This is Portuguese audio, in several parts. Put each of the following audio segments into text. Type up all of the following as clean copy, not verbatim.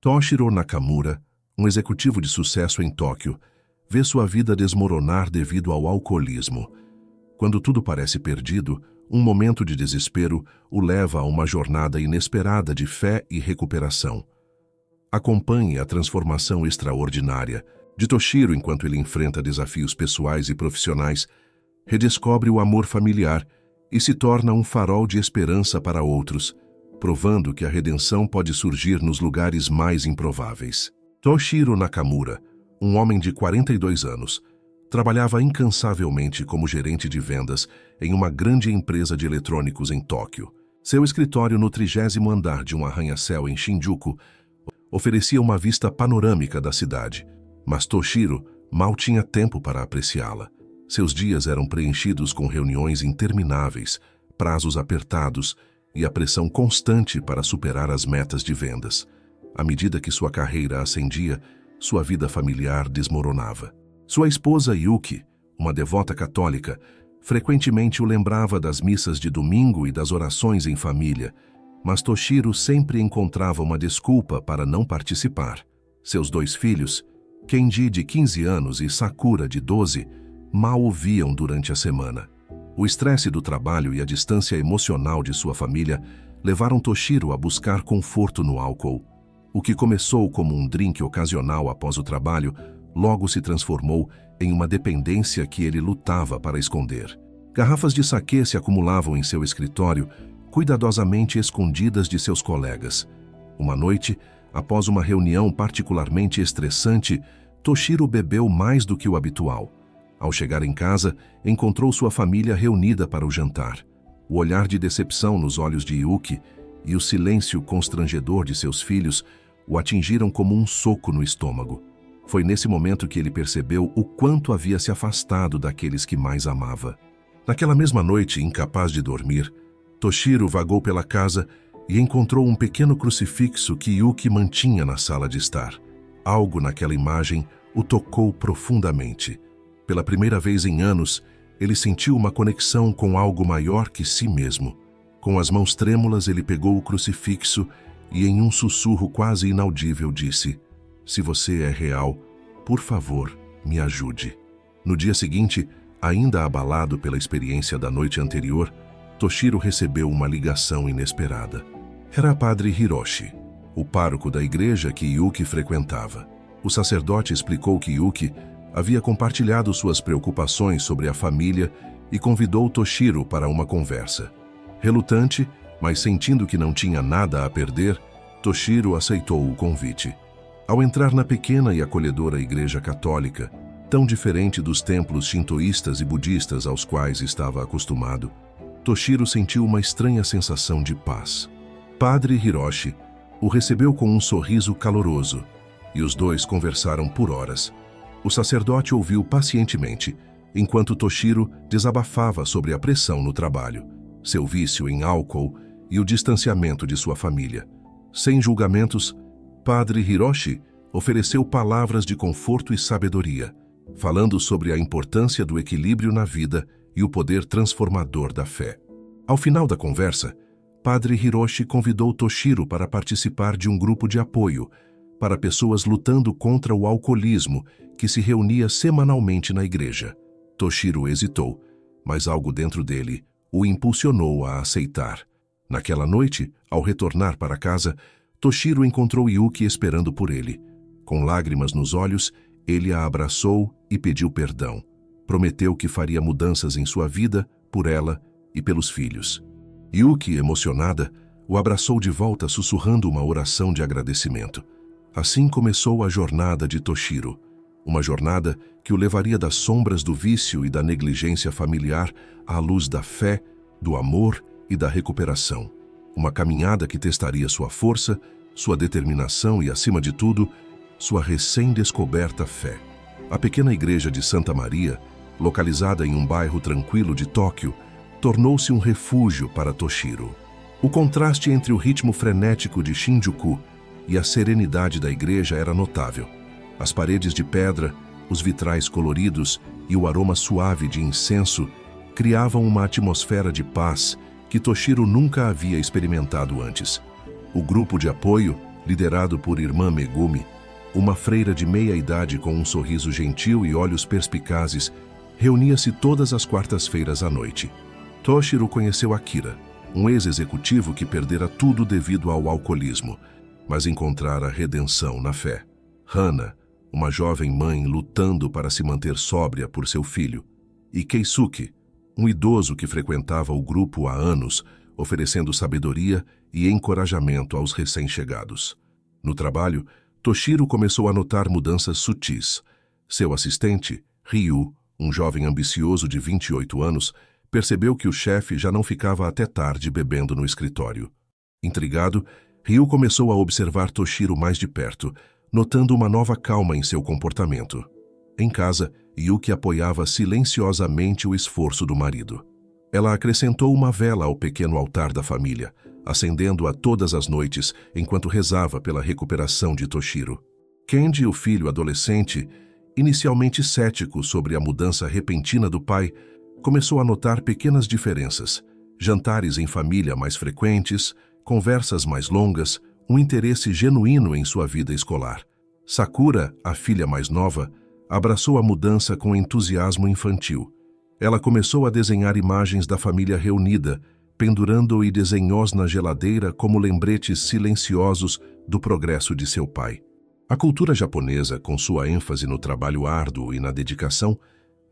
Toshiro Nakamura, um executivo de sucesso em Tóquio, vê sua vida desmoronar devido ao alcoolismo. Quando tudo parece perdido, um momento de desespero o leva a uma jornada inesperada de fé e recuperação. Acompanhe a transformação extraordinária de Toshiro enquanto ele enfrenta desafios pessoais e profissionais, redescobre o amor familiar e se torna um farol de esperança para outros, provando que a redenção pode surgir nos lugares mais improváveis. Toshiro Nakamura, um homem de 42 anos, trabalhava incansavelmente como gerente de vendas em uma grande empresa de eletrônicos em Tóquio. Seu escritório no 30º andar de um arranha-céu em Shinjuku oferecia uma vista panorâmica da cidade, mas Toshiro mal tinha tempo para apreciá-la. Seus dias eram preenchidos com reuniões intermináveis, prazos apertados e a pressão constante para superar as metas de vendas. À medida que sua carreira ascendia, sua vida familiar desmoronava. Sua esposa Yuki, uma devota católica, frequentemente o lembrava das missas de domingo e das orações em família, mas Toshiro sempre encontrava uma desculpa para não participar. Seus 2 filhos, Kenji, de 15 anos, e Sakura, de 12, mal o viam durante a semana. O estresse do trabalho e a distância emocional de sua família levaram Toshiro a buscar conforto no álcool. O que começou como um drink ocasional após o trabalho, logo se transformou em uma dependência que ele lutava para esconder. Garrafas de saquê se acumulavam em seu escritório, cuidadosamente escondidas de seus colegas. Uma noite, após uma reunião particularmente estressante, Toshiro bebeu mais do que o habitual. Ao chegar em casa, encontrou sua família reunida para o jantar. O olhar de decepção nos olhos de Yuki e o silêncio constrangedor de seus filhos o atingiram como um soco no estômago. Foi nesse momento que ele percebeu o quanto havia se afastado daqueles que mais amava. Naquela mesma noite, incapaz de dormir, Toshiro vagou pela casa e encontrou um pequeno crucifixo que Yuki mantinha na sala de estar. Algo naquela imagem o tocou profundamente. Pela primeira vez em anos, ele sentiu uma conexão com algo maior que si mesmo. Com as mãos trêmulas, ele pegou o crucifixo e, em um sussurro quase inaudível, disse: "Se você é real, por favor, me ajude." No dia seguinte, ainda abalado pela experiência da noite anterior, Toshiro recebeu uma ligação inesperada. Era Padre Hiroshi, o pároco da igreja que Yuki frequentava. O sacerdote explicou que Yuki havia compartilhado suas preocupações sobre a família e convidou Toshiro para uma conversa. Relutante, mas sentindo que não tinha nada a perder, Toshiro aceitou o convite. Ao entrar na pequena e acolhedora igreja católica, tão diferente dos templos shintoístas e budistas aos quais estava acostumado, Toshiro sentiu uma estranha sensação de paz. Padre Hiroshi o recebeu com um sorriso caloroso, e os dois conversaram por horas. O sacerdote ouviu pacientemente, enquanto Toshiro desabafava sobre a pressão no trabalho, seu vício em álcool e o distanciamento de sua família. Sem julgamentos, Padre Hiroshi ofereceu palavras de conforto e sabedoria, falando sobre a importância do equilíbrio na vida e o poder transformador da fé. Ao final da conversa, Padre Hiroshi convidou Toshiro para participar de um grupo de apoio para pessoas lutando contra o alcoolismo que se reunia semanalmente na igreja. Toshiro hesitou, mas algo dentro dele o impulsionou a aceitar. Naquela noite, ao retornar para casa, Toshiro encontrou Yuki esperando por ele. Com lágrimas nos olhos, ele a abraçou e pediu perdão. Prometeu que faria mudanças em sua vida, por ela e pelos filhos. Yuki, emocionada, o abraçou de volta sussurrando uma oração de agradecimento. Assim começou a jornada de Toshiro, uma jornada que o levaria das sombras do vício e da negligência familiar à luz da fé, do amor e da recuperação. Uma caminhada que testaria sua força, sua determinação e, acima de tudo, sua recém-descoberta fé. A pequena igreja de Santa Maria, localizada em um bairro tranquilo de Tóquio, tornou-se um refúgio para Toshiro. O contraste entre o ritmo frenético de Shinjuku e a serenidade da igreja era notável. As paredes de pedra, os vitrais coloridos e o aroma suave de incenso criavam uma atmosfera de paz que Toshiro nunca havia experimentado antes. O grupo de apoio, Liderado por irmã Megumi, uma freira de meia-idade com um sorriso gentil e olhos perspicazes, reunia-se todas as quartas-feiras à noite. Toshiro conheceu Akira, um ex-executivo que perdera tudo devido ao alcoolismo, mas encontrara redenção na fé. Hana, uma jovem mãe lutando para se manter sóbria por seu filho, e Keisuke, um idoso que frequentava o grupo há anos, oferecendo sabedoria e encorajamento aos recém-chegados. No trabalho, Toshiro começou a notar mudanças sutis. Seu assistente, Ryu, um jovem ambicioso de 28 anos, percebeu que o chefe já não ficava até tarde bebendo no escritório. Intrigado, Ryu começou a observar Toshiro mais de perto, notando uma nova calma em seu comportamento. Em casa, Yuki apoiava silenciosamente o esforço do marido. Ela acrescentou uma vela ao pequeno altar da família, acendendo-a todas as noites enquanto rezava pela recuperação de Toshiro. Kenji, o filho adolescente, inicialmente cético sobre a mudança repentina do pai, começou a notar pequenas diferenças: jantares em família mais frequentes, conversas mais longas, um interesse genuíno em sua vida escolar. Sakura, a filha mais nova, abraçou a mudança com entusiasmo infantil. Ela começou a desenhar imagens da família reunida, pendurando e desenhos na geladeira como lembretes silenciosos do progresso de seu pai. A cultura japonesa, com sua ênfase no trabalho árduo e na dedicação,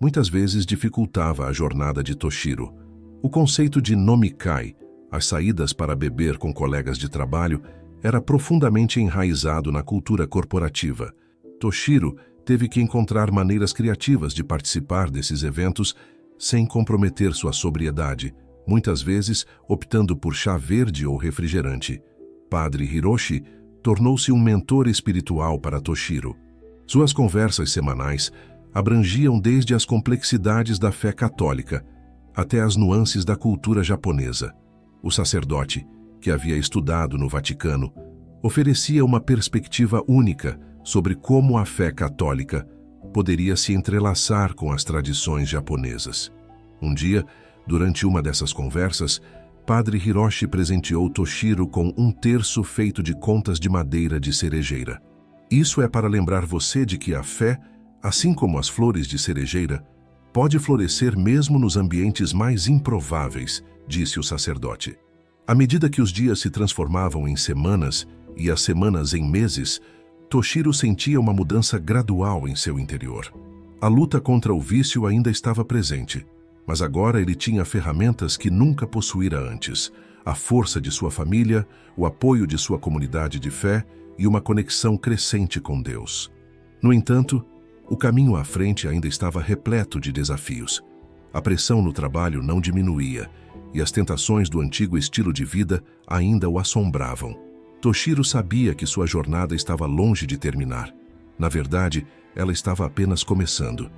muitas vezes dificultava a jornada de Toshiro. O conceito de nomikai, as saídas para beber com colegas de trabalho, era profundamente enraizado na cultura corporativa. Toshiro teve que encontrar maneiras criativas de participar desses eventos sem comprometer sua sobriedade, muitas vezes optando por chá verde ou refrigerante. Padre Hiroshi tornou-se um mentor espiritual para Toshiro. Suas conversas semanais abrangiam desde as complexidades da fé católica até as nuances da cultura japonesa. O sacerdote, que havia estudado no Vaticano, oferecia uma perspectiva única sobre como a fé católica poderia se entrelaçar com as tradições japonesas. Um dia, durante uma dessas conversas, Padre Hiroshi presenteou Toshiro com um terço feito de contas de madeira de cerejeira. Isso é para lembrar você de que a fé, assim como as flores de cerejeira, pode florescer mesmo nos ambientes mais improváveis, disse o sacerdote. À medida que os dias se transformavam em semanas e as semanas em meses, Toshiro sentia uma mudança gradual em seu interior. A luta contra o vício ainda estava presente, mas agora ele tinha ferramentas que nunca possuíra antes: a força de sua família, o apoio de sua comunidade de fé e uma conexão crescente com Deus. No entanto, o caminho à frente ainda estava repleto de desafios. A pressão no trabalho não diminuía e as tentações do antigo estilo de vida ainda o assombravam. Toshiro sabia que sua jornada estava longe de terminar. Na verdade, ela estava apenas começando.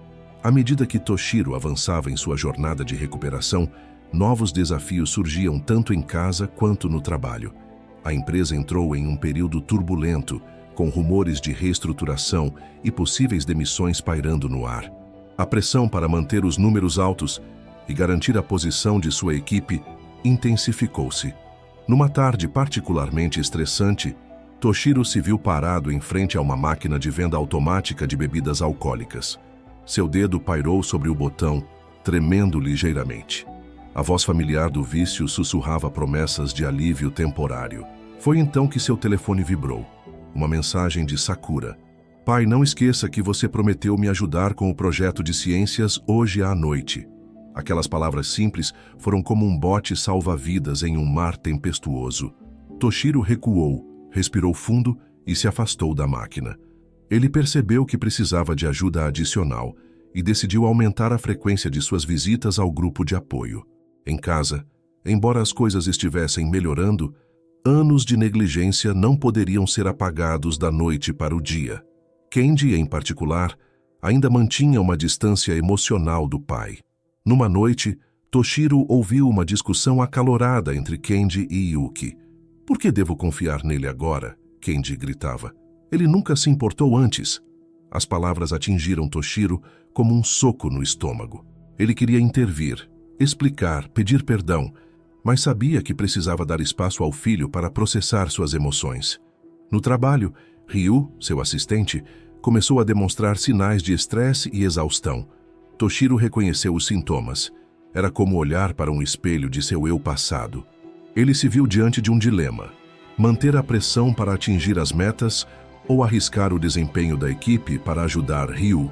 À medida que Toshiro avançava em sua jornada de recuperação, novos desafios surgiam tanto em casa quanto no trabalho. A empresa entrou em um período turbulento, com rumores de reestruturação e possíveis demissões pairando no ar. A pressão para manter os números altos e garantir a posição de sua equipe intensificou-se. Numa tarde particularmente estressante, Toshiro se viu parado em frente a uma máquina de venda automática de bebidas alcoólicas. Seu dedo pairou sobre o botão, tremendo ligeiramente. A voz familiar do vício sussurrava promessas de alívio temporário. Foi então que seu telefone vibrou. Uma mensagem de Sakura. Pai, não esqueça que você prometeu me ajudar com o projeto de ciências hoje à noite. Aquelas palavras simples foram como um bote salva-vidas em um mar tempestuoso. Toshiro recuou, respirou fundo e se afastou da máquina. Ele percebeu que precisava de ajuda adicional e decidiu aumentar a frequência de suas visitas ao grupo de apoio. Em casa, embora as coisas estivessem melhorando, anos de negligência não poderiam ser apagados da noite para o dia. Kenji, em particular, ainda mantinha uma distância emocional do pai. Numa noite, Toshiro ouviu uma discussão acalorada entre Kenji e Yuki. Por que devo confiar nele agora? Kenji gritava. Ele nunca se importou antes. As palavras atingiram Toshiro como um soco no estômago. Ele queria intervir, explicar, pedir perdão, mas sabia que precisava dar espaço ao filho para processar suas emoções. No trabalho, Ryu, seu assistente, começou a demonstrar sinais de estresse e exaustão. Toshiro reconheceu os sintomas. Era como olhar para um espelho de seu eu passado. Ele se viu diante de um dilema: manter a pressão para atingir as metas ou arriscar o desempenho da equipe para ajudar Ryu.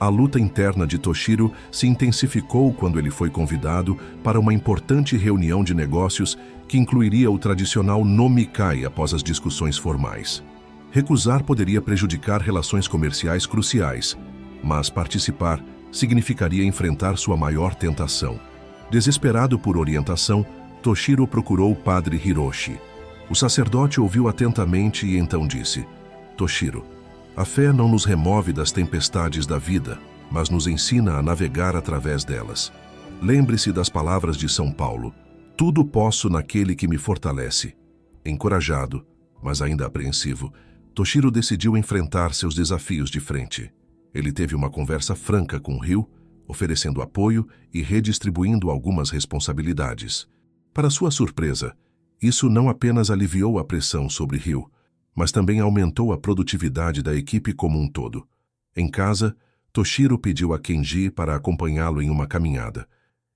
A luta interna de Toshiro se intensificou quando ele foi convidado para uma importante reunião de negócios que incluiria o tradicional nomikai após as discussões formais. Recusar poderia prejudicar relações comerciais cruciais, mas participar significaria enfrentar sua maior tentação. Desesperado por orientação, Toshiro procurou o padre Hiroshi. O sacerdote ouviu atentamente e então disse: Toshiro, a fé não nos remove das tempestades da vida, mas nos ensina a navegar através delas. Lembre-se das palavras de São Paulo: tudo posso naquele que me fortalece. Encorajado, mas ainda apreensivo, Toshiro decidiu enfrentar seus desafios de frente. Ele teve uma conversa franca com Ryu, oferecendo apoio e redistribuindo algumas responsabilidades. Para sua surpresa, isso não apenas aliviou a pressão sobre Ryu, mas também aumentou a produtividade da equipe como um todo. Em casa, Toshiro pediu a Kenji para acompanhá-lo em uma caminhada.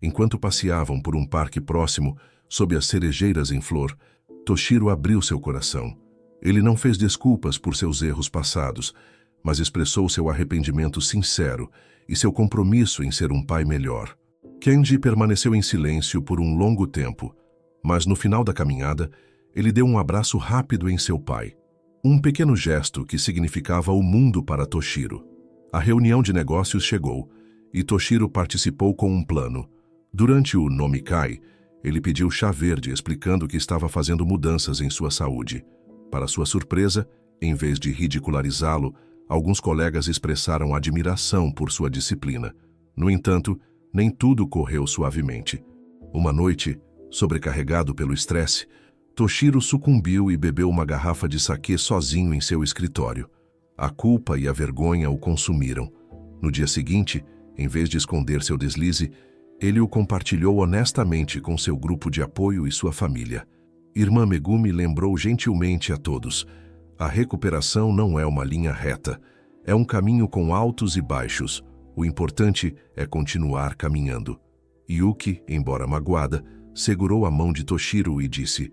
Enquanto passeavam por um parque próximo, sob as cerejeiras em flor, Toshiro abriu seu coração. Ele não fez desculpas por seus erros passados, mas expressou seu arrependimento sincero e seu compromisso em ser um pai melhor. Kenji permaneceu em silêncio por um longo tempo, mas no final da caminhada, ele deu um abraço rápido em seu pai. Um pequeno gesto que significava o mundo para Toshiro. A reunião de negócios chegou e Toshiro participou com um plano. Durante o nomikai, ele pediu chá verde explicando que estava fazendo mudanças em sua saúde. Para sua surpresa, em vez de ridicularizá-lo, alguns colegas expressaram admiração por sua disciplina. No entanto, nem tudo correu suavemente. Uma noite, sobrecarregado pelo estresse, Toshiro sucumbiu e bebeu uma garrafa de saquê sozinho em seu escritório. A culpa e a vergonha o consumiram. No dia seguinte, em vez de esconder seu deslize, ele o compartilhou honestamente com seu grupo de apoio e sua família. Irmã Megumi lembrou gentilmente a todos: a recuperação não é uma linha reta, é um caminho com altos e baixos. O importante é continuar caminhando. Yuki, embora magoada, segurou a mão de Toshiro e disse: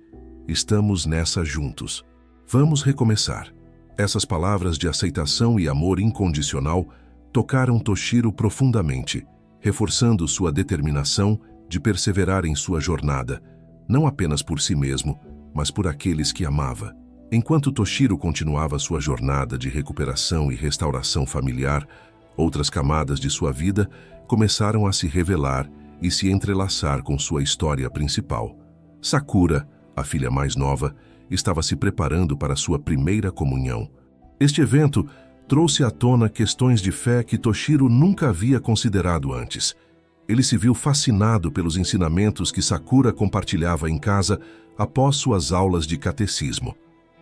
estamos nessa juntos. Vamos recomeçar. Essas palavras de aceitação e amor incondicional tocaram Toshiro profundamente, reforçando sua determinação de perseverar em sua jornada, não apenas por si mesmo, mas por aqueles que amava. Enquanto Toshiro continuava sua jornada de recuperação e restauração familiar, outras camadas de sua vida começaram a se revelar e se entrelaçar com sua história principal. Sakura, a filha mais nova, estava se preparando para sua primeira comunhão. Este evento trouxe à tona questões de fé que Toshiro nunca havia considerado antes. Ele se viu fascinado pelos ensinamentos que Sakura compartilhava em casa após suas aulas de catecismo.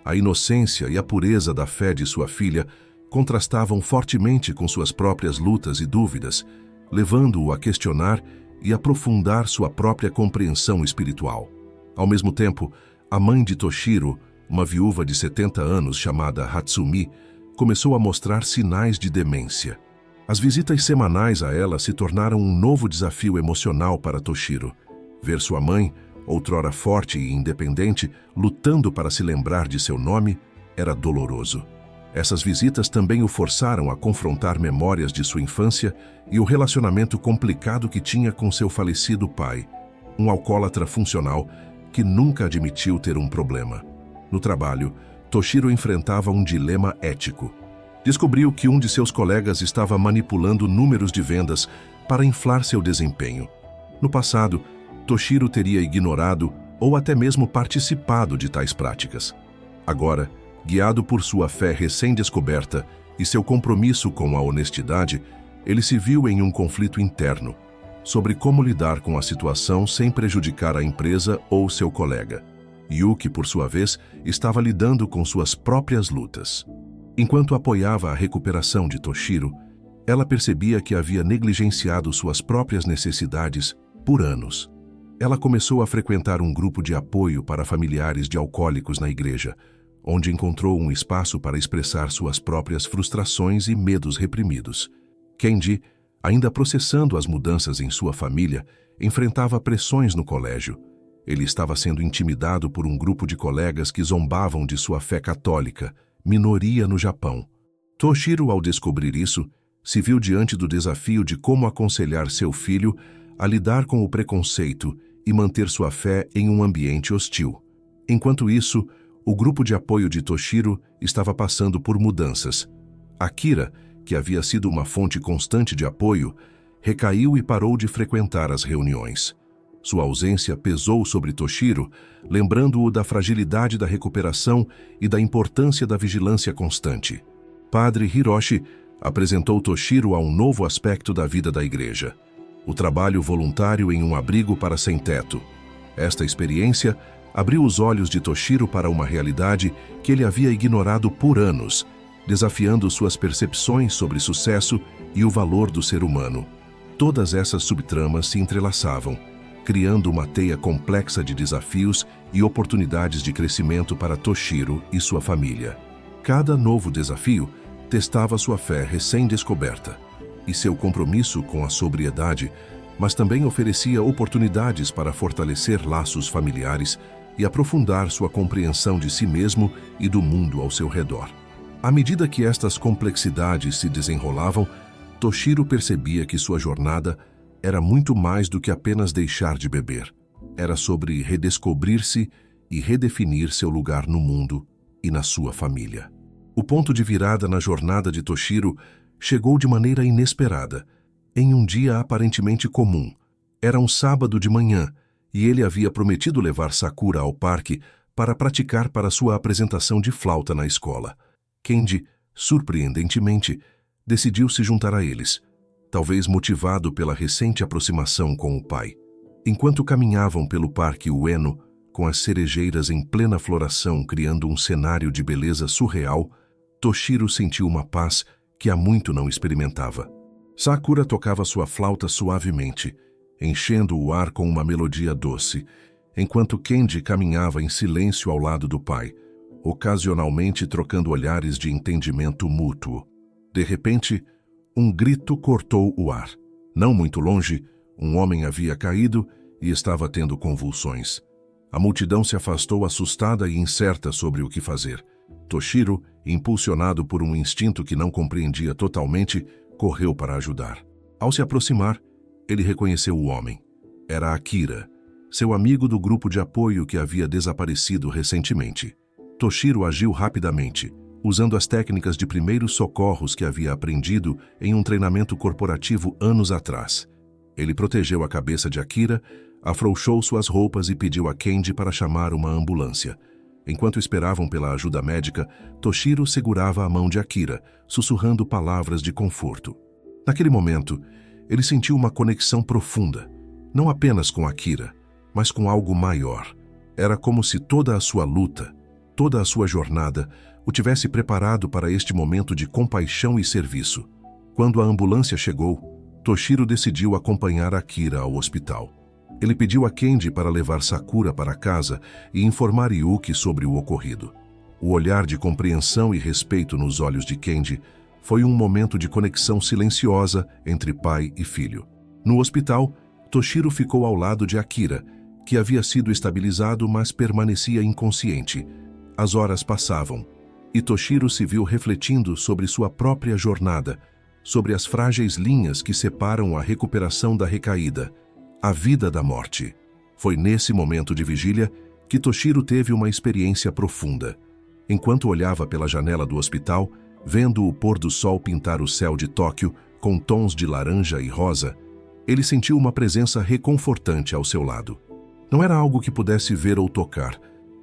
A inocência e a pureza da fé de sua filha contrastavam fortemente com suas próprias lutas e dúvidas, levando-o a questionar e aprofundar sua própria compreensão espiritual. Ao mesmo tempo, a mãe de Toshiro, uma viúva de 70 anos chamada Hatsumi, começou a mostrar sinais de demência. As visitas semanais a ela se tornaram um novo desafio emocional para Toshiro. Ver sua mãe, outrora forte e independente, lutando para se lembrar de seu nome, era doloroso. Essas visitas também o forçaram a confrontar memórias de sua infância e o relacionamento complicado que tinha com seu falecido pai, um alcoólatra funcional que nunca admitiu ter um problema. No trabalho, Toshiro enfrentava um dilema ético. Descobriu que um de seus colegas estava manipulando números de vendas para inflar seu desempenho. No passado, Toshiro teria ignorado ou até mesmo participado de tais práticas. Agora, guiado por sua fé recém-descoberta e seu compromisso com a honestidade, ele se viu em um conflito interno sobre como lidar com a situação sem prejudicar a empresa ou seu colega. Yuki, por sua vez, estava lidando com suas próprias lutas. Enquanto apoiava a recuperação de Toshiro, ela percebia que havia negligenciado suas próprias necessidades por anos. Ela começou a frequentar um grupo de apoio para familiares de alcoólicos na igreja, onde encontrou um espaço para expressar suas próprias frustrações e medos reprimidos. Kenji, ainda processando as mudanças em sua família, enfrentava pressões no colégio. Ele estava sendo intimidado por um grupo de colegas que zombavam de sua fé católica, minoria no Japão. Toshiro, ao descobrir isso, se viu diante do desafio de como aconselhar seu filho a lidar com o preconceito e manter sua fé em um ambiente hostil. Enquanto isso, o grupo de apoio de Toshiro estava passando por mudanças. Akira, que havia sido uma fonte constante de apoio, recaiu e parou de frequentar as reuniões. Sua ausência pesou sobre Toshiro, lembrando-o da fragilidade da recuperação e da importância da vigilância constante. Padre Hiroshi apresentou Toshiro a um novo aspecto da vida da igreja: o trabalho voluntário em um abrigo para sem-teto. Esta experiência abriu os olhos de Toshiro para uma realidade que ele havia ignorado por anos, desafiando suas percepções sobre sucesso e o valor do ser humano. Todas essas subtramas se entrelaçavam, criando uma teia complexa de desafios e oportunidades de crescimento para Toshiro e sua família. Cada novo desafio testava sua fé recém-descoberta e seu compromisso com a sobriedade, mas também oferecia oportunidades para fortalecer laços familiares e aprofundar sua compreensão de si mesmo e do mundo ao seu redor. À medida que estas complexidades se desenrolavam, Toshiro percebia que sua jornada era muito mais do que apenas deixar de beber. Era sobre redescobrir-se e redefinir seu lugar no mundo e na sua família. O ponto de virada na jornada de Toshiro chegou de maneira inesperada, em um dia aparentemente comum. Era um sábado de manhã e ele havia prometido levar Sakura ao parque para praticar para sua apresentação de flauta na escola. Kenji, surpreendentemente, decidiu se juntar a eles, talvez motivado pela recente aproximação com o pai. Enquanto caminhavam pelo Parque Ueno, com as cerejeiras em plena floração criando um cenário de beleza surreal, Toshiro sentiu uma paz que há muito não experimentava. Sakura tocava sua flauta suavemente, enchendo o ar com uma melodia doce, enquanto Kenji caminhava em silêncio ao lado do pai, ocasionalmente trocando olhares de entendimento mútuo. De repente, um grito cortou o ar. Não muito longe, um homem havia caído e estava tendo convulsões. A multidão se afastou assustada e incerta sobre o que fazer. Toshiro, impulsionado por um instinto que não compreendia totalmente, correu para ajudar. Ao se aproximar, ele reconheceu o homem. Era Akira, seu amigo do grupo de apoio que havia desaparecido recentemente. Toshiro agiu rapidamente, usando as técnicas de primeiros socorros que havia aprendido em um treinamento corporativo anos atrás. Ele protegeu a cabeça de Akira, afrouxou suas roupas e pediu a Kenji para chamar uma ambulância. Enquanto esperavam pela ajuda médica, Toshiro segurava a mão de Akira, sussurrando palavras de conforto. Naquele momento, ele sentiu uma conexão profunda, não apenas com Akira, mas com algo maior. Era como se toda a sua luta, toda a sua jornada, o tivesse preparado para este momento de compaixão e serviço. Quando a ambulância chegou, Toshiro decidiu acompanhar Akira ao hospital. Ele pediu a Kenji para levar Sakura para casa e informar Yuki sobre o ocorrido. O olhar de compreensão e respeito nos olhos de Kenji foi um momento de conexão silenciosa entre pai e filho. No hospital, Toshiro ficou ao lado de Akira, que havia sido estabilizado, mas permanecia inconsciente. As horas passavam, e Toshiro se viu refletindo sobre sua própria jornada, sobre as frágeis linhas que separam a recuperação da recaída, a vida da morte. Foi nesse momento de vigília que Toshiro teve uma experiência profunda. Enquanto olhava pela janela do hospital, vendo o pôr do sol pintar o céu de Tóquio com tons de laranja e rosa, ele sentiu uma presença reconfortante ao seu lado. Não era algo que pudesse ver ou tocar,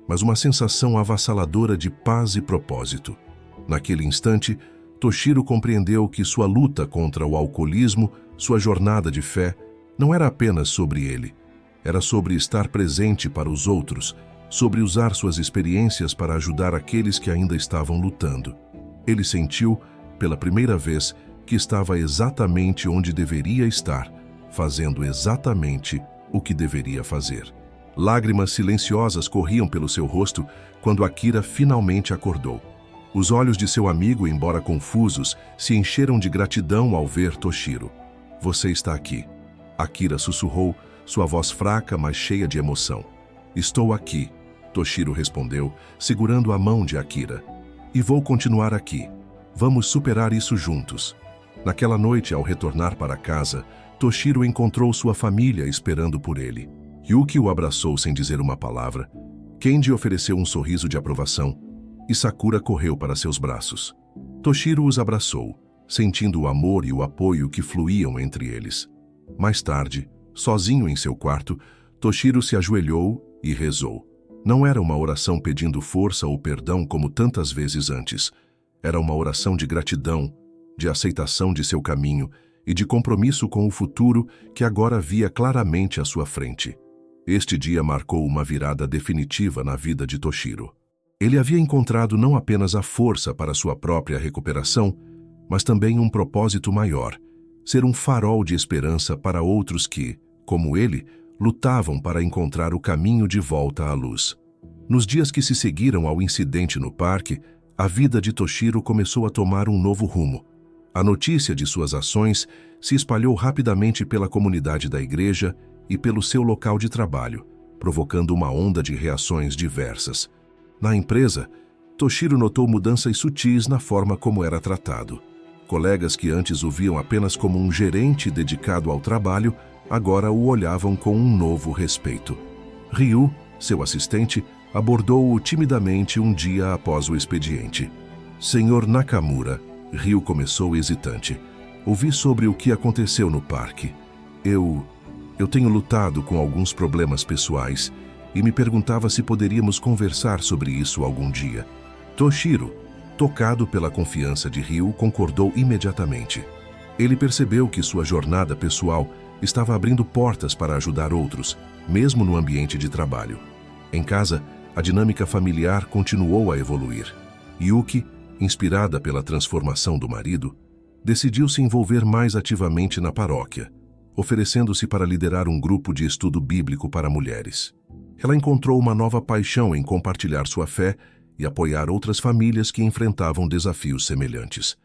mas uma sensação avassaladora de paz e propósito. Naquele instante, Toshiro compreendeu que sua luta contra o alcoolismo, sua jornada de fé, não era apenas sobre ele. Era sobre estar presente para os outros, sobre usar suas experiências para ajudar aqueles que ainda estavam lutando. Ele sentiu, pela primeira vez, que estava exatamente onde deveria estar, fazendo exatamente o que deveria fazer. Lágrimas silenciosas corriam pelo seu rosto quando Akira finalmente acordou. Os olhos de seu amigo, embora confusos, se encheram de gratidão ao ver Toshiro. Você está aqui. Akira sussurrou, sua voz fraca, mas cheia de emoção. Estou aqui, Toshiro respondeu, segurando a mão de Akira. E vou continuar aqui. Vamos superar isso juntos. Naquela noite, ao retornar para casa, Toshiro encontrou sua família esperando por ele. Yuki o abraçou sem dizer uma palavra. Kenji ofereceu um sorriso de aprovação e Sakura correu para seus braços. Toshiro os abraçou, sentindo o amor e o apoio que fluíam entre eles. Mais tarde, sozinho em seu quarto, Toshiro se ajoelhou e rezou. Não era uma oração pedindo força ou perdão como tantas vezes antes. Era uma oração de gratidão, de aceitação de seu caminho e de compromisso com o futuro que agora via claramente à sua frente. Este dia marcou uma virada definitiva na vida de Toshiro. Ele havia encontrado não apenas a força para sua própria recuperação, mas também um propósito maior, ser um farol de esperança para outros que, como ele, lutavam para encontrar o caminho de volta à luz. Nos dias que se seguiram ao incidente no parque, a vida de Toshiro começou a tomar um novo rumo. A notícia de suas ações se espalhou rapidamente pela comunidade da igreja e pelo seu local de trabalho, provocando uma onda de reações diversas. Na empresa, Toshiro notou mudanças sutis na forma como era tratado. Colegas que antes o viam apenas como um gerente dedicado ao trabalho, agora o olhavam com um novo respeito. Ryu, seu assistente, abordou-o timidamente um dia após o expediente. Senhor Nakamura, Ryu começou hesitante. Ouvi sobre o que aconteceu no parque. Eu tenho lutado com alguns problemas pessoais e me perguntava se poderíamos conversar sobre isso algum dia. Toshiro, tocado pela confiança de Ryu, concordou imediatamente. Ele percebeu que sua jornada pessoal estava abrindo portas para ajudar outros, mesmo no ambiente de trabalho. Em casa, a dinâmica familiar continuou a evoluir. Yuki, inspirada pela transformação do marido, decidiu se envolver mais ativamente na paróquia, oferecendo-se para liderar um grupo de estudo bíblico para mulheres. Ela encontrou uma nova paixão em compartilhar sua fé e apoiar outras famílias que enfrentavam desafios semelhantes.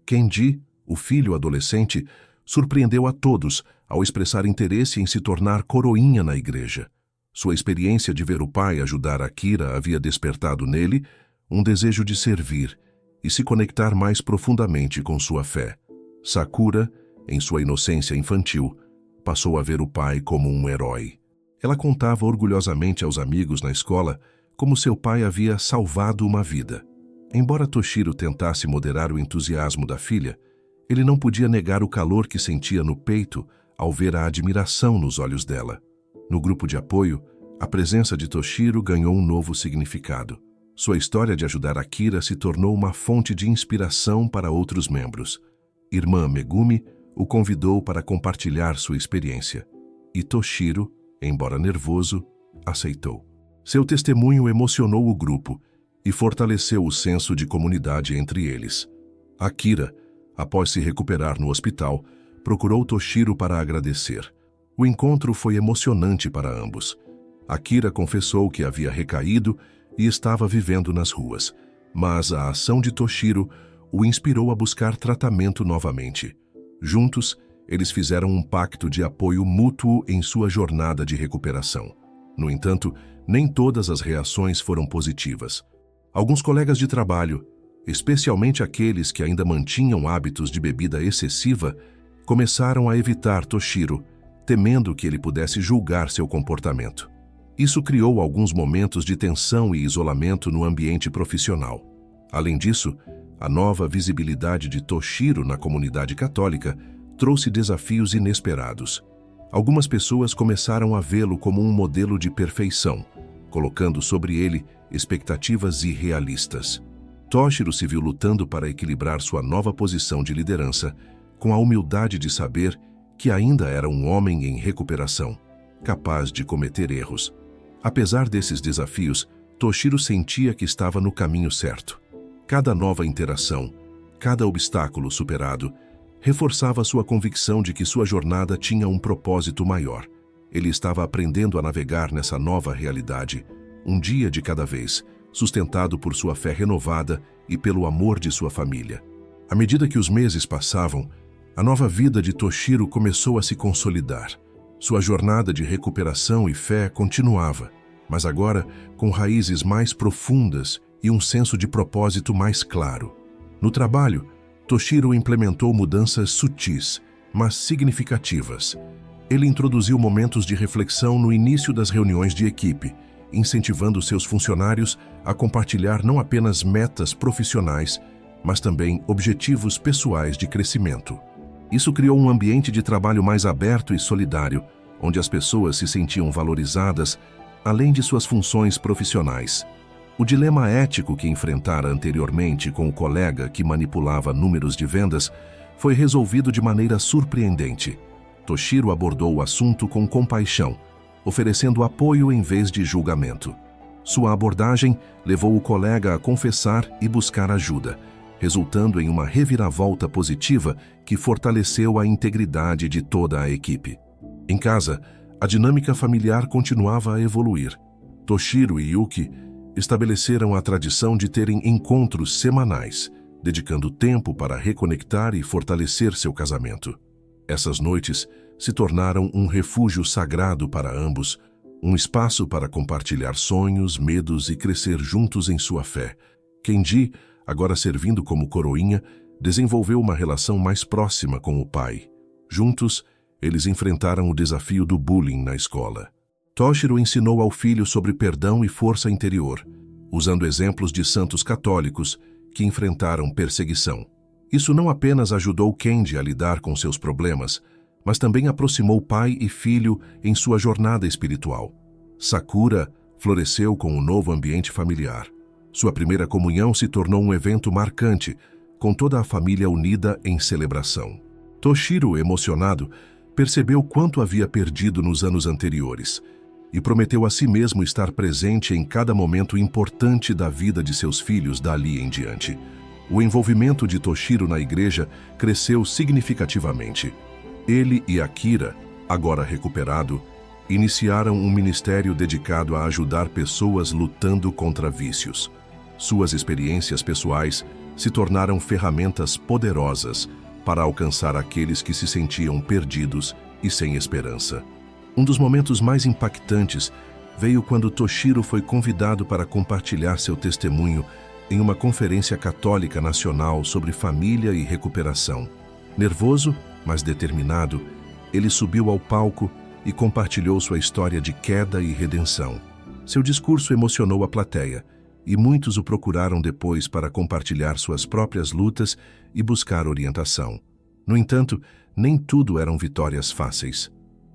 Kenji, o filho adolescente, surpreendeu a todos ao expressar interesse em se tornar coroinha na igreja. Sua experiência de ver o pai ajudar Akira havia despertado nele um desejo de servir e se conectar mais profundamente com sua fé. Sakura, em sua inocência infantil, passou a ver o pai como um herói. Ela contava orgulhosamente aos amigos na escola como seu pai havia salvado uma vida. Embora Toshiro tentasse moderar o entusiasmo da filha, ele não podia negar o calor que sentia no peito ao ver a admiração nos olhos dela. No grupo de apoio, a presença de Toshiro ganhou um novo significado. Sua história de ajudar Akira se tornou uma fonte de inspiração para outros membros. Irmã Megumi o convidou para compartilhar sua experiência. E Toshiro, embora nervoso, aceitou. Seu testemunho emocionou o grupo e fortaleceu o senso de comunidade entre eles. Akira, após se recuperar no hospital, procurou Toshiro para agradecer. O encontro foi emocionante para ambos. Akira confessou que havia recaído e estava vivendo nas ruas, mas a ação de Toshiro o inspirou a buscar tratamento novamente. Juntos, eles fizeram um pacto de apoio mútuo em sua jornada de recuperação. No entanto, nem todas as reações foram positivas. Alguns colegas de trabalho, especialmente aqueles que ainda mantinham hábitos de bebida excessiva, começaram a evitar Toshiro, temendo que ele pudesse julgar seu comportamento. Isso criou alguns momentos de tensão e isolamento no ambiente profissional. Além disso, a nova visibilidade de Toshiro na comunidade católica trouxe desafios inesperados. Algumas pessoas começaram a vê-lo como um modelo de perfeição, colocando sobre ele expectativas irrealistas. Toshiro se viu lutando para equilibrar sua nova posição de liderança com a humildade de saber que ainda era um homem em recuperação, capaz de cometer erros. Apesar desses desafios, Toshiro sentia que estava no caminho certo. Cada nova interação, cada obstáculo superado, reforçava sua convicção de que sua jornada tinha um propósito maior. Ele estava aprendendo a navegar nessa nova realidade, um dia de cada vez, sustentado por sua fé renovada e pelo amor de sua família. À medida que os meses passavam, a nova vida de Toshiro começou a se consolidar. Sua jornada de recuperação e fé continuava, mas agora com raízes mais profundas e um senso de propósito mais claro. No trabalho, Toshiro implementou mudanças sutis, mas significativas. Ele introduziu momentos de reflexão no início das reuniões de equipe, incentivando seus funcionários a compartilhar não apenas metas profissionais, mas também objetivos pessoais de crescimento. Isso criou um ambiente de trabalho mais aberto e solidário, onde as pessoas se sentiam valorizadas, além de suas funções profissionais. O dilema ético que enfrentara anteriormente com o colega que manipulava números de vendas foi resolvido de maneira surpreendente. Toshiro abordou o assunto com compaixão, oferecendo apoio em vez de julgamento. Sua abordagem levou o colega a confessar e buscar ajuda, resultando em uma reviravolta positiva que fortaleceu a integridade de toda a equipe. Em casa, a dinâmica familiar continuava a evoluir. Toshiro e Yuki estabeleceram a tradição de terem encontros semanais, dedicando tempo para reconectar e fortalecer seu casamento. Essas noites se tornaram um refúgio sagrado para ambos, um espaço para compartilhar sonhos, medos e crescer juntos em sua fé. Kenji, agora servindo como coroinha, desenvolveu uma relação mais próxima com o pai. Juntos, eles enfrentaram o desafio do bullying na escola. Toshiro ensinou ao filho sobre perdão e força interior, usando exemplos de santos católicos que enfrentaram perseguição. Isso não apenas ajudou Kenji a lidar com seus problemas, mas também aproximou pai e filho em sua jornada espiritual. Sakura floresceu com um novo ambiente familiar. Sua primeira comunhão se tornou um evento marcante, com toda a família unida em celebração. Toshiro, emocionado, percebeu quanto havia perdido nos anos anteriores e prometeu a si mesmo estar presente em cada momento importante da vida de seus filhos dali em diante. O envolvimento de Toshiro na igreja cresceu significativamente. Ele e Akira, agora recuperado, iniciaram um ministério dedicado a ajudar pessoas lutando contra vícios. Suas experiências pessoais se tornaram ferramentas poderosas para alcançar aqueles que se sentiam perdidos e sem esperança. Um dos momentos mais impactantes veio quando Toshiro foi convidado para compartilhar seu testemunho em uma conferência católica nacional sobre família e recuperação. Nervoso, mas determinado, ele subiu ao palco e compartilhou sua história de queda e redenção. Seu discurso emocionou a plateia, e muitos o procuraram depois para compartilhar suas próprias lutas e buscar orientação. No entanto, nem tudo eram vitórias fáceis.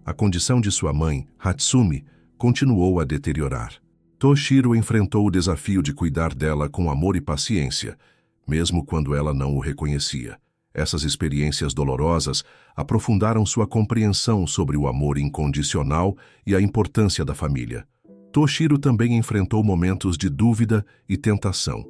A condição de sua mãe, Hatsumi, continuou a deteriorar. Toshiro enfrentou o desafio de cuidar dela com amor e paciência, mesmo quando ela não o reconhecia. Essas experiências dolorosas aprofundaram sua compreensão sobre o amor incondicional e a importância da família. Toshiro também enfrentou momentos de dúvida e tentação.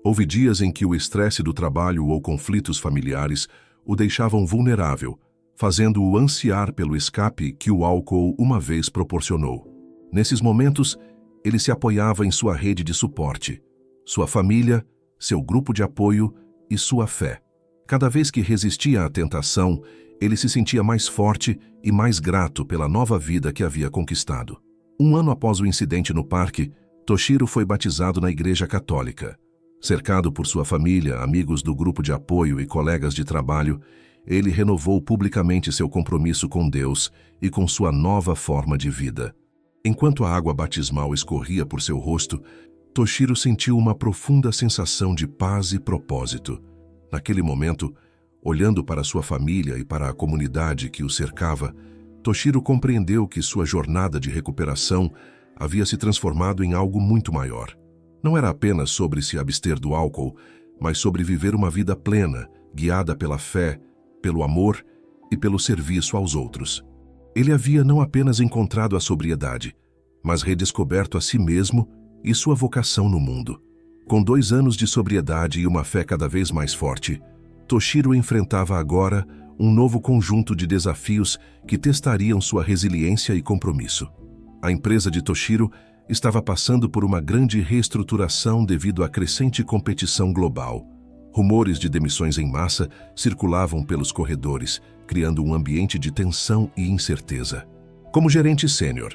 Houve dias em que o estresse do trabalho ou conflitos familiares o deixavam vulnerável, fazendo-o ansiar pelo escape que o álcool uma vez proporcionou. Nesses momentos, ele se apoiava em sua rede de suporte, sua família, seu grupo de apoio e sua fé. Cada vez que resistia à tentação, ele se sentia mais forte e mais grato pela nova vida que havia conquistado. Um ano após o incidente no parque, Toshiro foi batizado na Igreja Católica. Cercado por sua família, amigos do grupo de apoio e colegas de trabalho, ele renovou publicamente seu compromisso com Deus e com sua nova forma de vida. Enquanto a água batismal escorria por seu rosto, Toshiro sentiu uma profunda sensação de paz e propósito. Naquele momento, olhando para sua família e para a comunidade que o cercava, Toshiro compreendeu que sua jornada de recuperação havia se transformado em algo muito maior. Não era apenas sobre se abster do álcool, mas sobre viver uma vida plena, guiada pela fé, pelo amor e pelo serviço aos outros. Ele havia não apenas encontrado a sobriedade, mas redescoberto a si mesmo e sua vocação no mundo. Com 2 anos de sobriedade e uma fé cada vez mais forte, Toshiro enfrentava agora um novo conjunto de desafios que testariam sua resiliência e compromisso. A empresa de Toshiro estava passando por uma grande reestruturação devido à crescente competição global. Rumores de demissões em massa circulavam pelos corredores, criando um ambiente de tensão e incerteza. Como gerente sênior,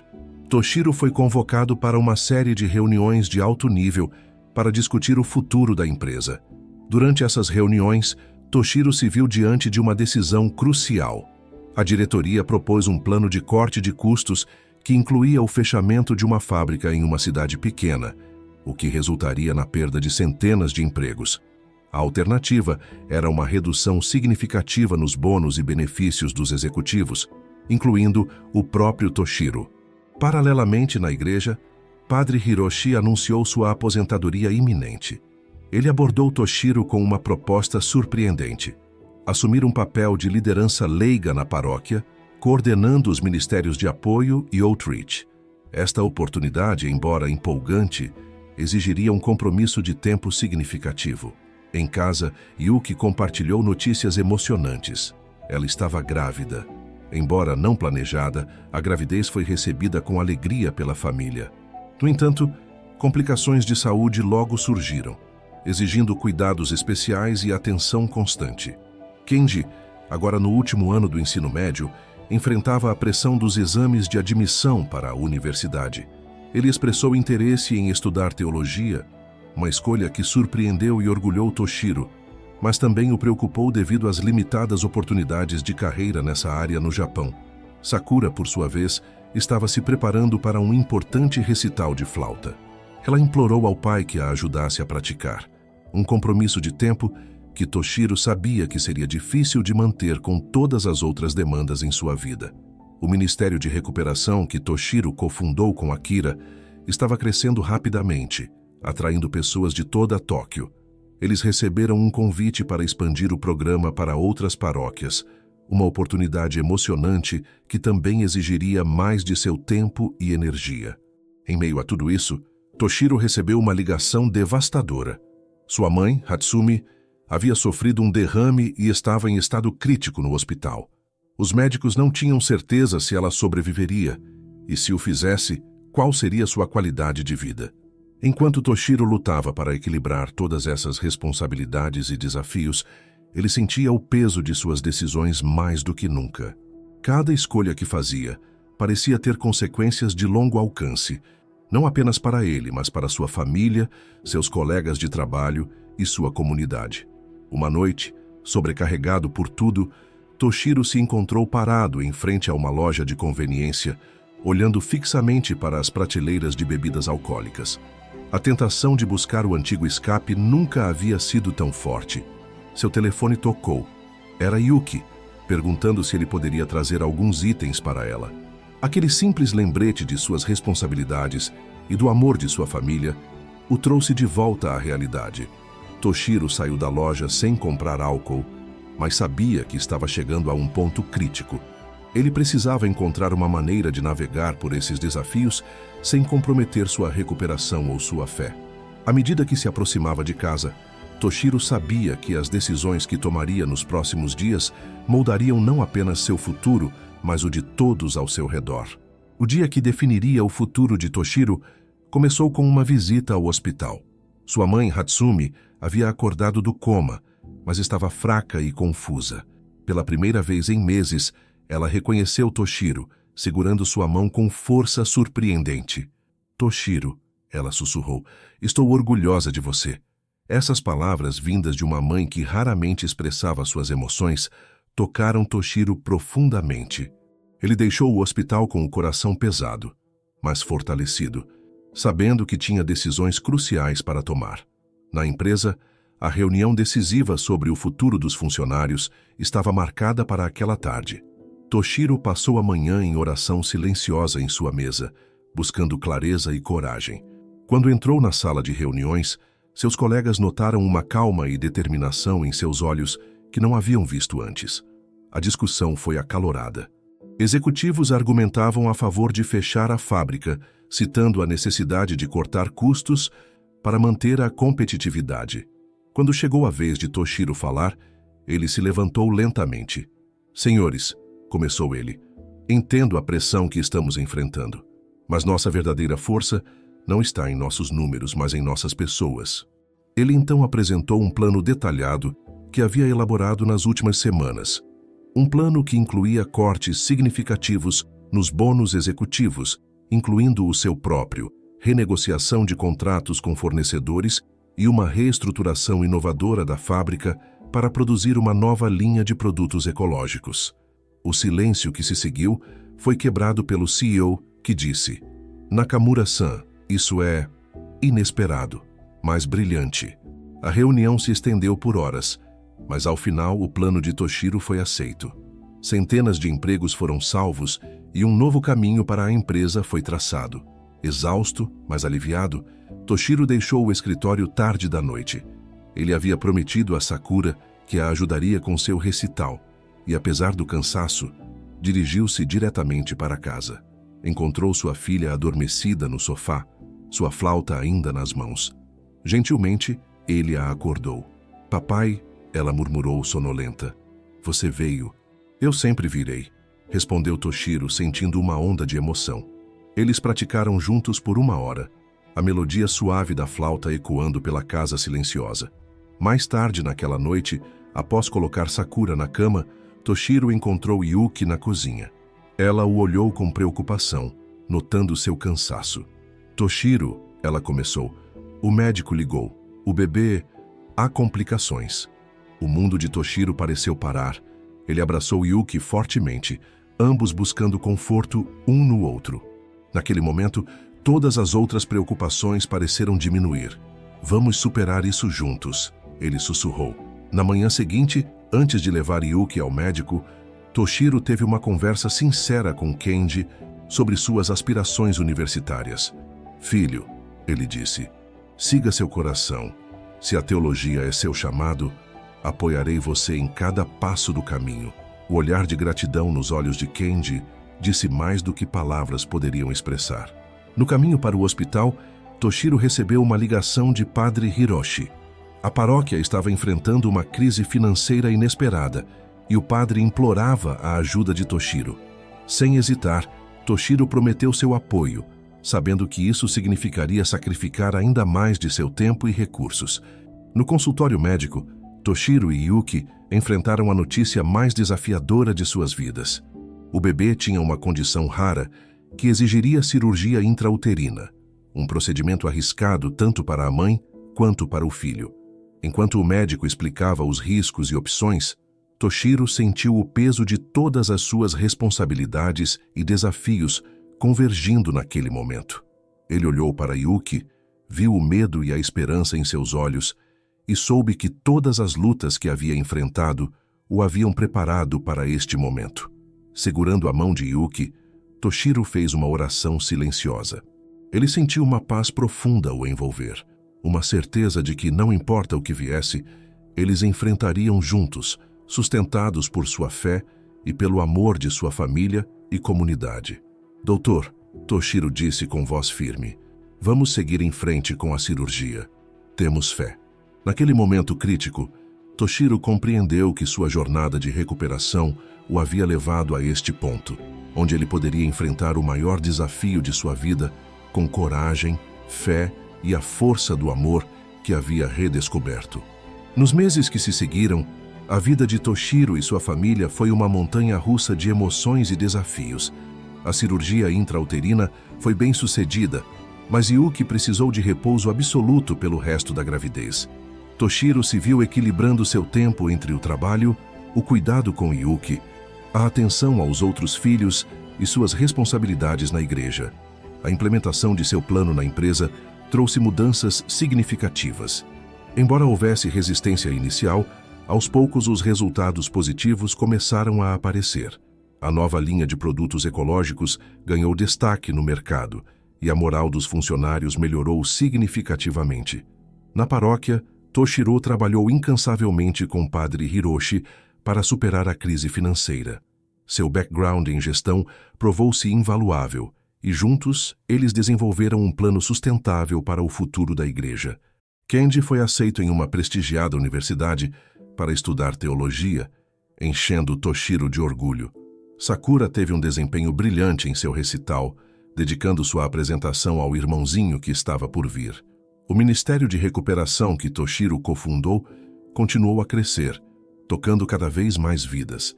Toshiro foi convocado para uma série de reuniões de alto nível para discutir o futuro da empresa. Durante essas reuniões, Toshiro se viu diante de uma decisão crucial. A diretoria propôs um plano de corte de custos que incluía o fechamento de uma fábrica em uma cidade pequena, o que resultaria na perda de centenas de empregos. A alternativa era uma redução significativa nos bônus e benefícios dos executivos, incluindo o próprio Toshiro. Paralelamente na igreja, Padre Hiroshi anunciou sua aposentadoria iminente. Ele abordou Toshiro com uma proposta surpreendente: assumir um papel de liderança leiga na paróquia, coordenando os ministérios de apoio e outreach. Esta oportunidade, embora empolgante, exigiria um compromisso de tempo significativo. Em casa, Yuki compartilhou notícias emocionantes. Ela estava grávida. Embora não planejada, a gravidez foi recebida com alegria pela família. No entanto, complicações de saúde logo surgiram, exigindo cuidados especiais e atenção constante. Kenji, agora no último ano do ensino médio, enfrentava a pressão dos exames de admissão para a universidade. Ele expressou interesse em estudar teologia, uma escolha que surpreendeu e orgulhou Toshiro, mas também o preocupou devido às limitadas oportunidades de carreira nessa área no Japão. Sakura, por sua vez, estava se preparando para um importante recital de flauta. Ela implorou ao pai que a ajudasse a praticar, um compromisso de tempo que Toshiro sabia que seria difícil de manter com todas as outras demandas em sua vida. O Ministério de Recuperação que Toshiro cofundou com Akira estava crescendo rapidamente, atraindo pessoas de toda Tóquio. Eles receberam um convite para expandir o programa para outras paróquias, uma oportunidade emocionante que também exigiria mais de seu tempo e energia. Em meio a tudo isso, Toshiro recebeu uma ligação devastadora. Sua mãe, Hatsumi, havia sofrido um derrame e estava em estado crítico no hospital. Os médicos não tinham certeza se ela sobreviveria e, se o fizesse, qual seria sua qualidade de vida. Enquanto Toshiro lutava para equilibrar todas essas responsabilidades e desafios, ele sentia o peso de suas decisões mais do que nunca. Cada escolha que fazia parecia ter consequências de longo alcance, não apenas para ele, mas para sua família, seus colegas de trabalho e sua comunidade. Uma noite, sobrecarregado por tudo, Toshiro se encontrou parado em frente a uma loja de conveniência, olhando fixamente para as prateleiras de bebidas alcoólicas. A tentação de buscar o antigo escape nunca havia sido tão forte. Seu telefone tocou. Era Yuki, perguntando se ele poderia trazer alguns itens para ela. Aquele simples lembrete de suas responsabilidades e do amor de sua família o trouxe de volta à realidade. Toshiro saiu da loja sem comprar álcool, mas sabia que estava chegando a um ponto crítico. Ele precisava encontrar uma maneira de navegar por esses desafios sem comprometer sua recuperação ou sua fé. À medida que se aproximava de casa, Toshiro sabia que as decisões que tomaria nos próximos dias moldariam não apenas seu futuro, mas o de todos ao seu redor. O dia que definiria o futuro de Toshiro começou com uma visita ao hospital. Sua mãe, Hatsumi, havia acordado do coma, mas estava fraca e confusa. Pela primeira vez em meses, ela reconheceu Toshiro, segurando sua mão com força surpreendente. "Toshiro", ela sussurrou, "estou orgulhosa de você." Essas palavras, vindas de uma mãe que raramente expressava suas emoções, tocaram Toshiro profundamente. Ele deixou o hospital com o coração pesado, mas fortalecido, sabendo que tinha decisões cruciais para tomar. Na empresa, a reunião decisiva sobre o futuro dos funcionários estava marcada para aquela tarde. Toshiro passou a manhã em oração silenciosa em sua mesa, buscando clareza e coragem. Quando entrou na sala de reuniões, seus colegas notaram uma calma e determinação em seus olhos que não haviam visto antes. A discussão foi acalorada. Executivos argumentavam a favor de fechar a fábrica, citando a necessidade de cortar custos para manter a competitividade. Quando chegou a vez de Toshiro falar, ele se levantou lentamente. Senhores, começou ele, entendo a pressão que estamos enfrentando, mas nossa verdadeira força não está em nossos números, mas em nossas pessoas. Ele então apresentou um plano detalhado que havia elaborado nas últimas semanas. Um plano que incluía cortes significativos nos bônus executivos, incluindo o seu próprio, renegociação de contratos com fornecedores e uma reestruturação inovadora da fábrica para produzir uma nova linha de produtos ecológicos. O silêncio que se seguiu foi quebrado pelo CEO, que disse: Nakamura-san, isso é inesperado, mas brilhante. A reunião se estendeu por horas, mas ao final o plano de Toshiro foi aceito. Centenas de empregos foram salvos e um novo caminho para a empresa foi traçado. Exausto, mas aliviado, Toshiro deixou o escritório tarde da noite. Ele havia prometido a Sakura que a ajudaria com seu recital e, apesar do cansaço, dirigiu-se diretamente para casa. Encontrou sua filha adormecida no sofá, sua flauta ainda nas mãos. Gentilmente, ele a acordou. Papai, ela murmurou sonolenta. Você veio. Eu sempre virei, respondeu Toshiro, sentindo uma onda de emoção. Eles praticaram juntos por 1 hora, a melodia suave da flauta ecoando pela casa silenciosa. Mais tarde naquela noite, após colocar Sakura na cama, Toshiro encontrou Yuki na cozinha. Ela o olhou com preocupação, notando seu cansaço. Toshiro, ela começou. O médico ligou. O bebê... Há complicações. O mundo de Toshiro pareceu parar. Ele abraçou Yuki fortemente, ambos buscando conforto um no outro. Naquele momento, todas as outras preocupações pareceram diminuir. Vamos superar isso juntos, ele sussurrou. Na manhã seguinte, antes de levar Yuki ao médico, Toshiro teve uma conversa sincera com Kenji sobre suas aspirações universitárias. Filho, ele disse, siga seu coração. Se a teologia é seu chamado, apoiarei você em cada passo do caminho. O olhar de gratidão nos olhos de Kenji disse mais do que palavras poderiam expressar. No caminho para o hospital, Toshiro recebeu uma ligação de Padre Hiroshi. A paróquia estava enfrentando uma crise financeira inesperada e o padre implorava a ajuda de Toshiro. Sem hesitar, Toshiro prometeu seu apoio, sabendo que isso significaria sacrificar ainda mais de seu tempo e recursos. No consultório médico, Toshiro e Yuki enfrentaram a notícia mais desafiadora de suas vidas. O bebê tinha uma condição rara que exigiria cirurgia intrauterina, um procedimento arriscado tanto para a mãe quanto para o filho. Enquanto o médico explicava os riscos e opções, Toshiro sentiu o peso de todas as suas responsabilidades e desafios convergindo naquele momento. Ele olhou para Yuki, viu o medo e a esperança em seus olhos e soube que todas as lutas que havia enfrentado o haviam preparado para este momento. Segurando a mão de Yuki, Toshiro fez uma oração silenciosa. Ele sentiu uma paz profunda o envolver, uma certeza de que, não importa o que viesse, eles enfrentariam juntos, sustentados por sua fé e pelo amor de sua família e comunidade. Doutor, Toshiro disse com voz firme, vamos seguir em frente com a cirurgia. Temos fé. Naquele momento crítico, Toshiro compreendeu que sua jornada de recuperação o havia levado a este ponto, onde ele poderia enfrentar o maior desafio de sua vida com coragem, fé e a força do amor que havia redescoberto. Nos meses que se seguiram, a vida de Toshiro e sua família foi uma montanha-russa de emoções e desafios. A cirurgia intrauterina foi bem sucedida, mas Yuki precisou de repouso absoluto pelo resto da gravidez. Toshiro se viu equilibrando seu tempo entre o trabalho, o cuidado com Yuki, a atenção aos outros filhos e suas responsabilidades na igreja. A implementação de seu plano na empresa trouxe mudanças significativas. Embora houvesse resistência inicial, aos poucos os resultados positivos começaram a aparecer. A nova linha de produtos ecológicos ganhou destaque no mercado e a moral dos funcionários melhorou significativamente. Na paróquia, Toshiro trabalhou incansavelmente com o Padre Hiroshi para superar a crise financeira. Seu background em gestão provou-se invaluável e juntos eles desenvolveram um plano sustentável para o futuro da igreja. Kenji foi aceito em uma prestigiada universidade para estudar teologia, enchendo Toshiro de orgulho. Sakura teve um desempenho brilhante em seu recital, dedicando sua apresentação ao irmãozinho que estava por vir. O Ministério de Recuperação que Toshiro cofundou continuou a crescer, tocando cada vez mais vidas.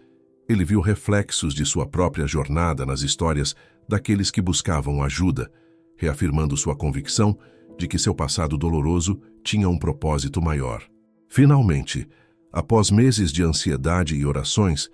Ele viu reflexos de sua própria jornada nas histórias daqueles que buscavam ajuda, reafirmando sua convicção de que seu passado doloroso tinha um propósito maior. Finalmente, após meses de ansiedade e orações,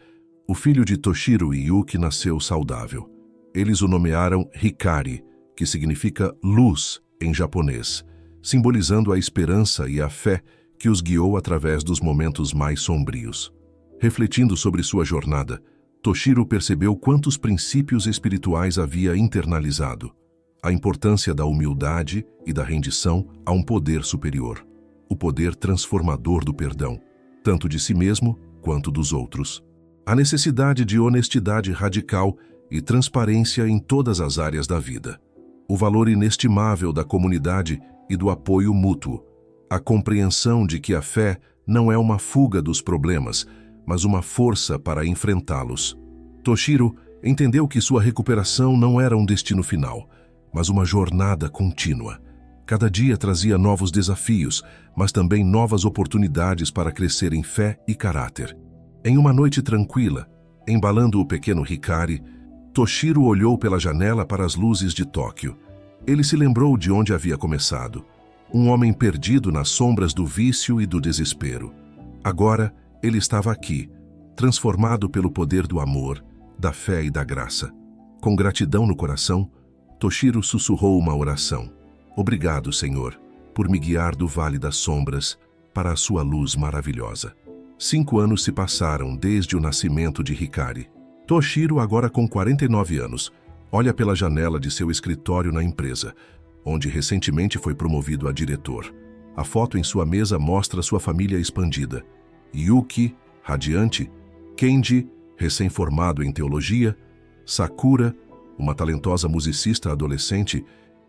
o filho de Toshiro e Yuki nasceu saudável. Eles o nomearam Hikari, que significa luz em japonês, simbolizando a esperança e a fé que os guiou através dos momentos mais sombrios. Refletindo sobre sua jornada, Toshiro percebeu quantos princípios espirituais havia internalizado. A importância da humildade e da rendição a um poder superior. O poder transformador do perdão, tanto de si mesmo quanto dos outros. A necessidade de honestidade radical e transparência em todas as áreas da vida. O valor inestimável da comunidade e do apoio mútuo. A compreensão de que a fé não é uma fuga dos problemas, mas uma força para enfrentá-los. Toshiro entendeu que sua recuperação não era um destino final, mas uma jornada contínua. Cada dia trazia novos desafios, mas também novas oportunidades para crescer em fé e caráter. Em uma noite tranquila, embalando o pequeno Hikari, Toshiro olhou pela janela para as luzes de Tóquio. Ele se lembrou de onde havia começado. Um homem perdido nas sombras do vício e do desespero. Agora, ele estava aqui, transformado pelo poder do amor, da fé e da graça. Com gratidão no coração, Toshiro sussurrou uma oração. Obrigado, Senhor, por me guiar do vale das sombras para a sua luz maravilhosa. 5 anos se passaram desde o nascimento de Hikari. Toshiro, agora com 49 anos, olha pela janela de seu escritório na empresa, onde recentemente foi promovido a diretor. A foto em sua mesa mostra sua família expandida. Yuki, radiante, Kenji, recém-formado em teologia, Sakura, uma talentosa musicista adolescente,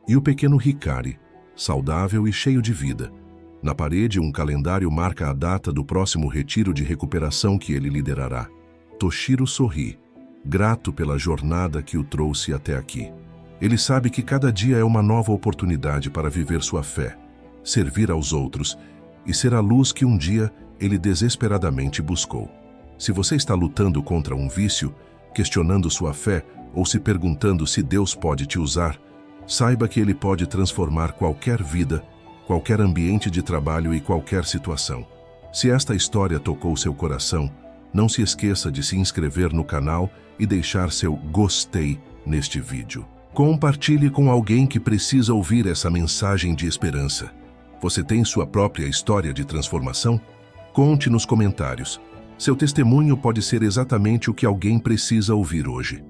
e o pequeno Hikari, saudável e cheio de vida. Na parede, um calendário marca a data do próximo retiro de recuperação que ele liderará. Toshiro sorri, grato pela jornada que o trouxe até aqui. Ele sabe que cada dia é uma nova oportunidade para viver sua fé, servir aos outros e ser a luz que um dia ele desesperadamente buscou. Se você está lutando contra um vício, questionando sua fé ou se perguntando se Deus pode te usar, saiba que Ele pode transformar qualquer vida, qualquer ambiente de trabalho e qualquer situação. Se esta história tocou seu coração, não se esqueça de se inscrever no canal e deixar seu gostei neste vídeo. Compartilhe com alguém que precisa ouvir essa mensagem de esperança. Você tem sua própria história de transformação? Conte nos comentários. Seu testemunho pode ser exatamente o que alguém precisa ouvir hoje.